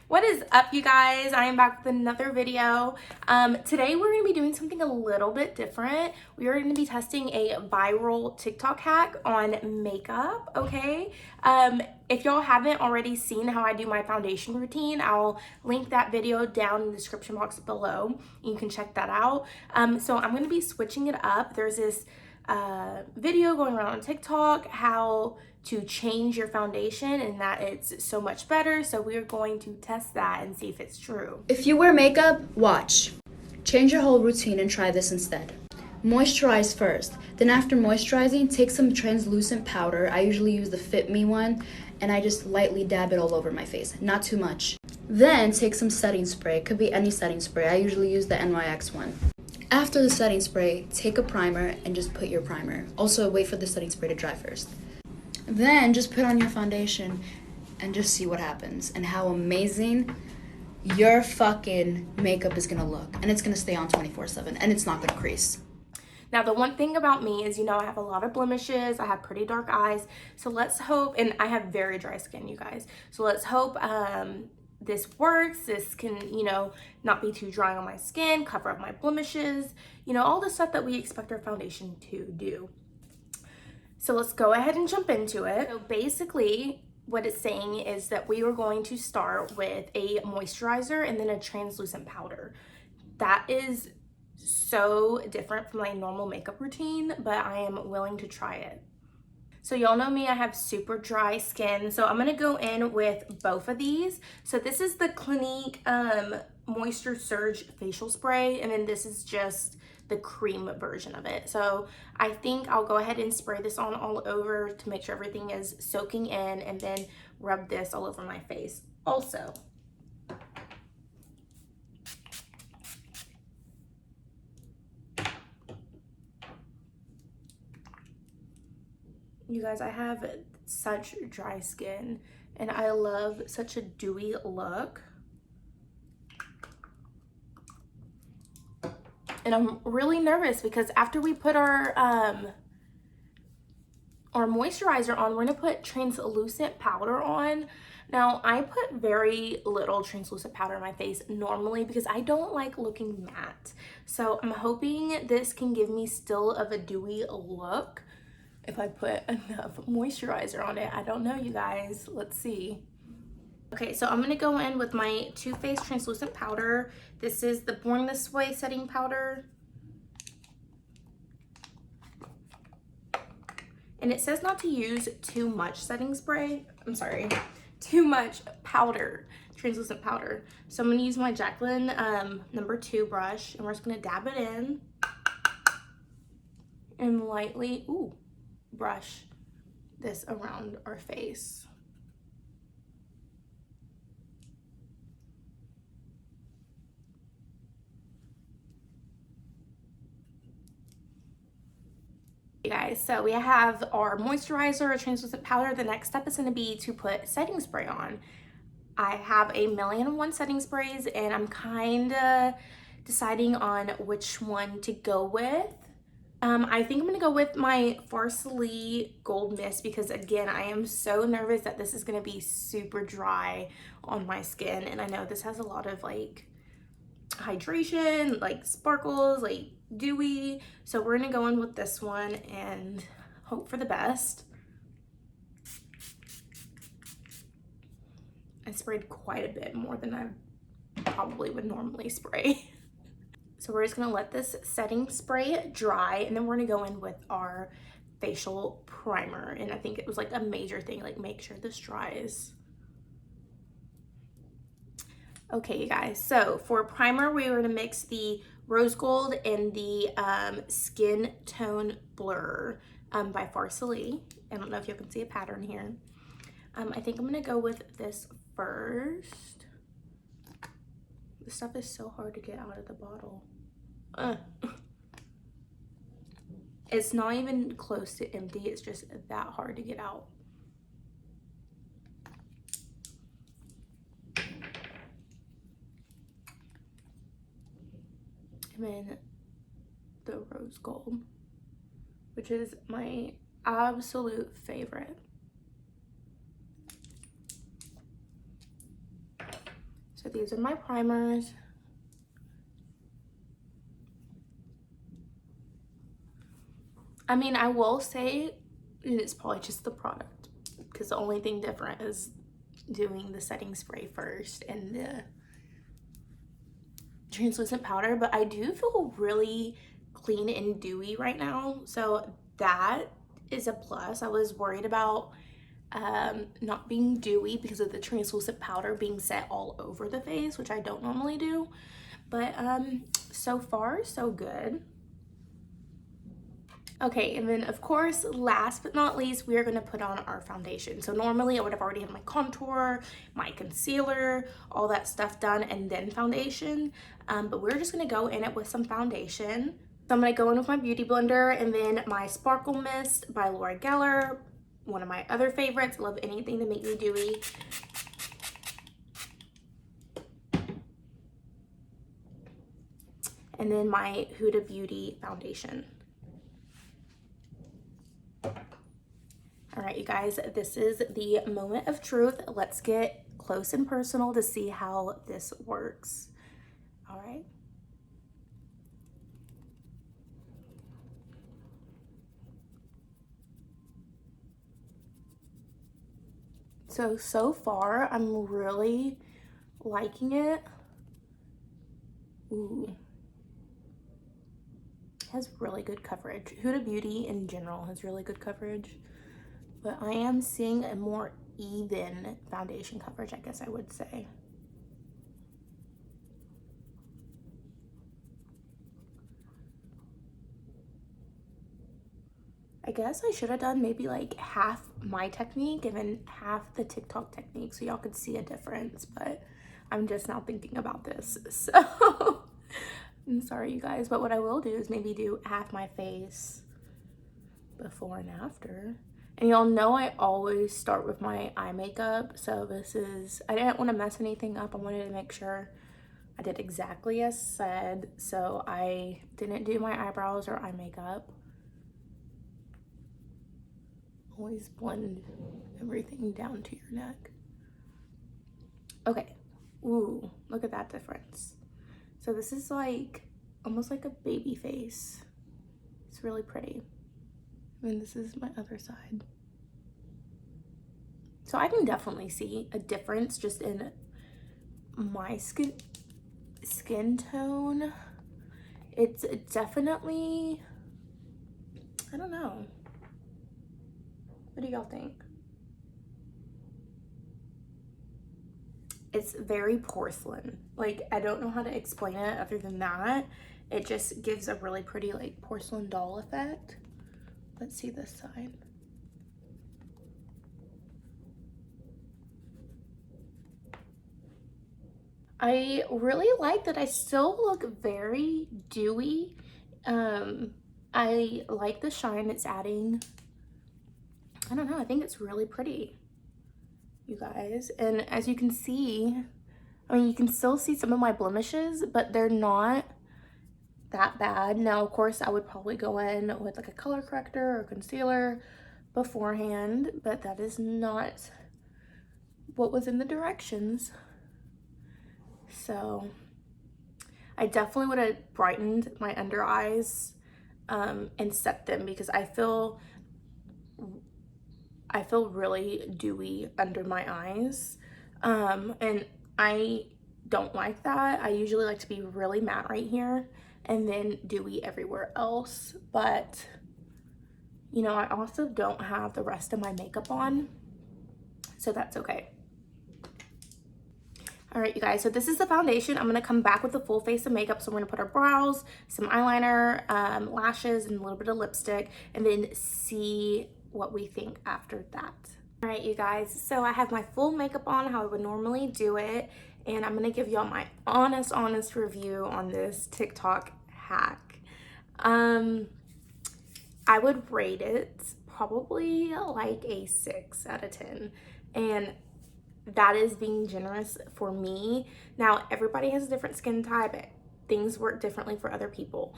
What is up, you guys? I am back with another video. Today we're going to be doing something a little bit different. We are going to be testing a viral TikTok hack on makeup, okay? If y'all haven't already seen how I do my foundation routine, I'll link that video down in the description box below. You can check that out. So I'm going to be switching it up. There's this video going around on TikTok how to change your foundation and that it's so much better. So we're going to test that and see if it's true. If you wear makeup, watch. Change your whole routine and try this instead. Moisturize first. Then after moisturizing, take some translucent powder. I usually use the Fit Me one, and I just lightly dab it all over my face, not too much. Then take some setting spray. It could be any setting spray. I usually use the NYX one. After the setting spray, take a primer and just put your primer. Also, wait for the setting spray to dry first. Then just put on your foundation and just see what happens and how amazing your fucking makeup is gonna look. And it's gonna stay on 24/7 and it's not gonna crease. Now, the one thing about me is, I have a lot of blemishes. I have pretty dark eyes. So let's hope, and I have very dry skin, you guys. So let's hope this works. This can, not be too dry on my skin, cover up my blemishes, all the stuff that we expect our foundation to do. So let's go ahead and jump into it. So basically, what it's saying is that we are going to start with a moisturizer and then a translucent powder. That is so different from my normal makeup routine, but I am willing to try it. So y'all know me, I have super dry skin, so I'm gonna go in with both of these. So this is the Clinique Moisture Surge Facial Spray, and then this is just the cream version of it. So I think I'll go ahead and spray this on all over to make sure everything is soaking in, and then rub this all over my face also. You guys, I have such dry skin and I love such a dewy look. And I'm really nervous because after we put our moisturizer on, we're gonna put translucent powder on. Now, I put very little translucent powder on my face normally because I don't like looking matte. So I'm hoping this can give me still of a dewy look if I put enough moisturizer on it. I don't know, you guys. Let's see. Okay, so I'm gonna go in with my Too Faced translucent powder. This is the Born This Way setting powder. And it says not to use too much setting spray. I'm sorry, too much powder, translucent powder. So I'm gonna use my Jaclyn number 2 brush, and we're just gonna dab it in and lightly, brush this around our face. You guys, so we have our moisturizer, a translucent powder. The next step is going to be to put setting spray on. I have a million and one setting sprays, and I'm kind of deciding on which one to go with. I think I'm gonna go with my Farsali Gold Mist because, again, I am so nervous that this is gonna be super dry on my skin, and I know this has a lot of like hydration, like sparkles, like dewy. So we're gonna go in with this one and hope for the best. I sprayed quite a bit more than I probably would normally spray. So we're just gonna let this setting spray dry, and then we're gonna go in with our facial primer. And I think it was like a major thing, like make sure this dries. Okay, you guys, so for primer, we were gonna mix the Rose Gold and the Skin Tone Blur by Farsali. I don't know if you can see a pattern here. I think I'm gonna go with this first. This stuff is so hard to get out of the bottle. It's not even close to empty. It's just that hard to get out. And then the Rose Gold, which is my absolute favorite. So these are my primers. I mean, I will say it's probably just the product, because the only thing different is doing the setting spray first and the translucent powder, but I do feel really clean and dewy right now, so that is a plus. I was worried about not being dewy because of the translucent powder being set all over the face, which I don't normally do, but so far so good. Okay, and then of course, last but not least, we are gonna put on our foundation. So normally I would have already had my contour, my concealer, all that stuff done, and then foundation. But we're just gonna go in it with some foundation. So I'm gonna go in with my Beauty Blender and then my Sparkle Mist by Laura Geller, one of my other favorites. Love anything to make me dewy. And then my Huda Beauty foundation. All right, you guys, this is the moment of truth. Let's get close and personal to see how this works. All right. So far, I'm really liking it. Ooh. It has really good coverage. Huda Beauty in general has really good coverage. But I am seeing a more even foundation coverage, I guess I would say. I guess I should have done maybe like half my technique and then half the TikTok technique so y'all could see a difference, but I'm just now thinking about this. So I'm sorry, you guys, but what I will do is maybe do half my face before and after. And y'all know I always start with my eye makeup, so this is, I didn't want to mess anything up. I wanted to make sure I did exactly as said, so I didn't do my eyebrows or eye makeup. Always blend everything down to your neck. Okay, ooh, look at that difference. So this is like, almost like a baby face. It's really pretty. And this is my other side. So I can definitely see a difference just in my skin tone. It's definitely, I don't know. What do y'all think? It's very porcelain. Like, I don't know how to explain it other than that. It just gives a really pretty like porcelain doll effect. Let's see this side. I really like that I still look very dewy. I like the shine it's adding. I don't know, I think it's really pretty, you guys. And as you can see, I mean, you can still see some of my blemishes, but they're not that bad. Now, of course, I would probably go in with like a color corrector or concealer beforehand, but that is not what was in the directions. So I definitely would have brightened my under eyes and set them, because I feel really dewy under my eyes, and I don't like that. I usually like to be really matte right here and then dewy everywhere else, but you know, I also don't have the rest of my makeup on, so that's okay. All right, you guys, so this is the foundation. I'm gonna come back with the full face of makeup. So I'm gonna put our brows, some eyeliner, lashes, and a little bit of lipstick, and then see what we think after that. All right, you guys, so I have my full makeup on how I would normally do it, and I'm gonna give y'all my honest review on this TikTok hack. I would rate it probably like a 6 out of 10, and that is being generous for me. Now, everybody has a different skin type. Things work differently for other people.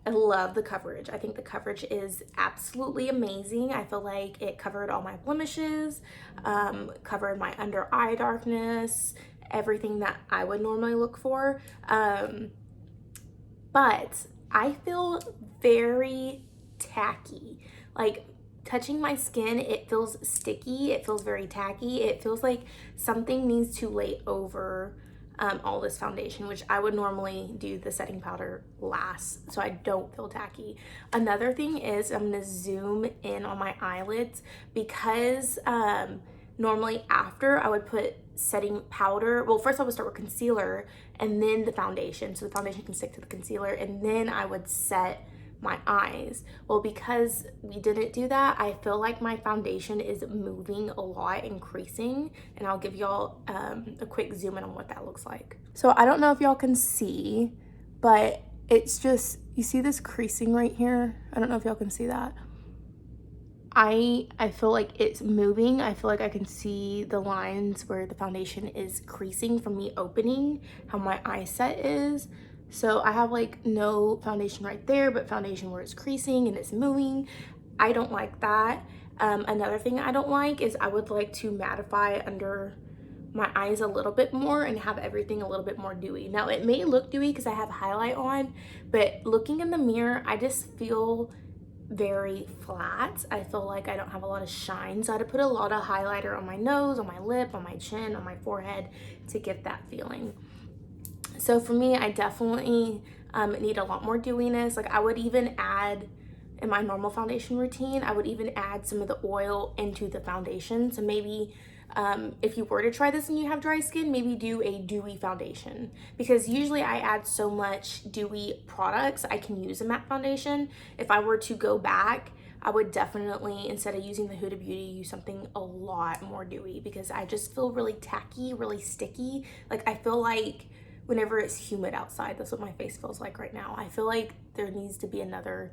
I love the coverage. I think the coverage is absolutely amazing. I feel like it covered all my blemishes, covered my under eye darkness, everything that I would normally look for. But I feel very tacky. Like, touching my skin, it feels sticky, it feels very tacky, it feels like something needs to lay over all this foundation, which I would normally do the setting powder last so I don't feel tacky. Another thing is I'm gonna zoom in on my eyelids because normally after I would put setting powder, well, first I would start with concealer and then the foundation, so the foundation can stick to the concealer, and then I would set my eyes. Well, because we didn't do that, I feel like my foundation is moving a lot and creasing, and I'll give y'all a quick zoom in on what that looks like. So I don't know if y'all can see, but it's just, you see this creasing right here? I don't know if y'all can see that. I feel like it's moving. I feel like I can see the lines where the foundation is creasing from me opening, how my eye set is. So I have like no foundation right there, but foundation where it's creasing and it's moving. I don't like that. Another thing I don't like is I would like to mattify under my eyes a little bit more and have everything a little bit more dewy. Now it may look dewy because I have highlight on, but looking in the mirror, I just feel very flat. I feel like I don't have a lot of shine. So I had to put a lot of highlighter on my nose, on my lip, on my chin, on my forehead to get that feeling. So for me, I definitely need a lot more dewiness. Like I would even add, in my normal foundation routine, I would even add some of the oil into the foundation. So maybe if you were to try this and you have dry skin, maybe do a dewy foundation. Because usually I add so much dewy products, I can use a matte foundation. If I were to go back, I would definitely, instead of using the Huda Beauty, use something a lot more dewy because I just feel really tacky, really sticky. Like I feel like whenever it's humid outside, that's what my face feels like right now. I feel like there needs to be another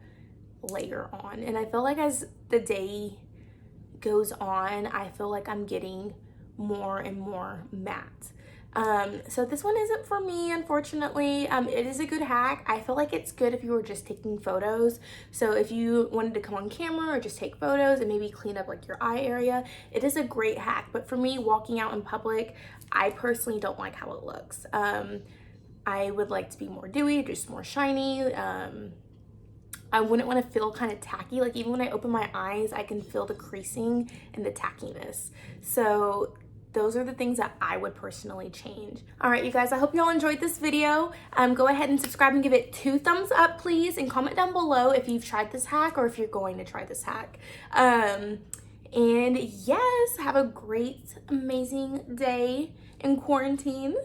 layer on. And I feel like as the day goes on, I feel like I'm getting more and more matte. So this one isn't for me, unfortunately. It is a good hack. I feel like it's good if you were just taking photos. So if you wanted to come on camera or just take photos and maybe clean up like your eye area, it is a great hack. But for me, walking out in public, I personally don't like how it looks. I would like to be more dewy, just more shiny. I wouldn't want to feel kind of tacky. Like even when I open my eyes, I can feel the creasing and the tackiness. So those are the things that I would personally change. All right, you guys, I hope y'all enjoyed this video. Go ahead and subscribe and give it 2 thumbs up, please. And comment down below if you've tried this hack or if you're going to try this hack. And yes, have a great, amazing day in quarantine.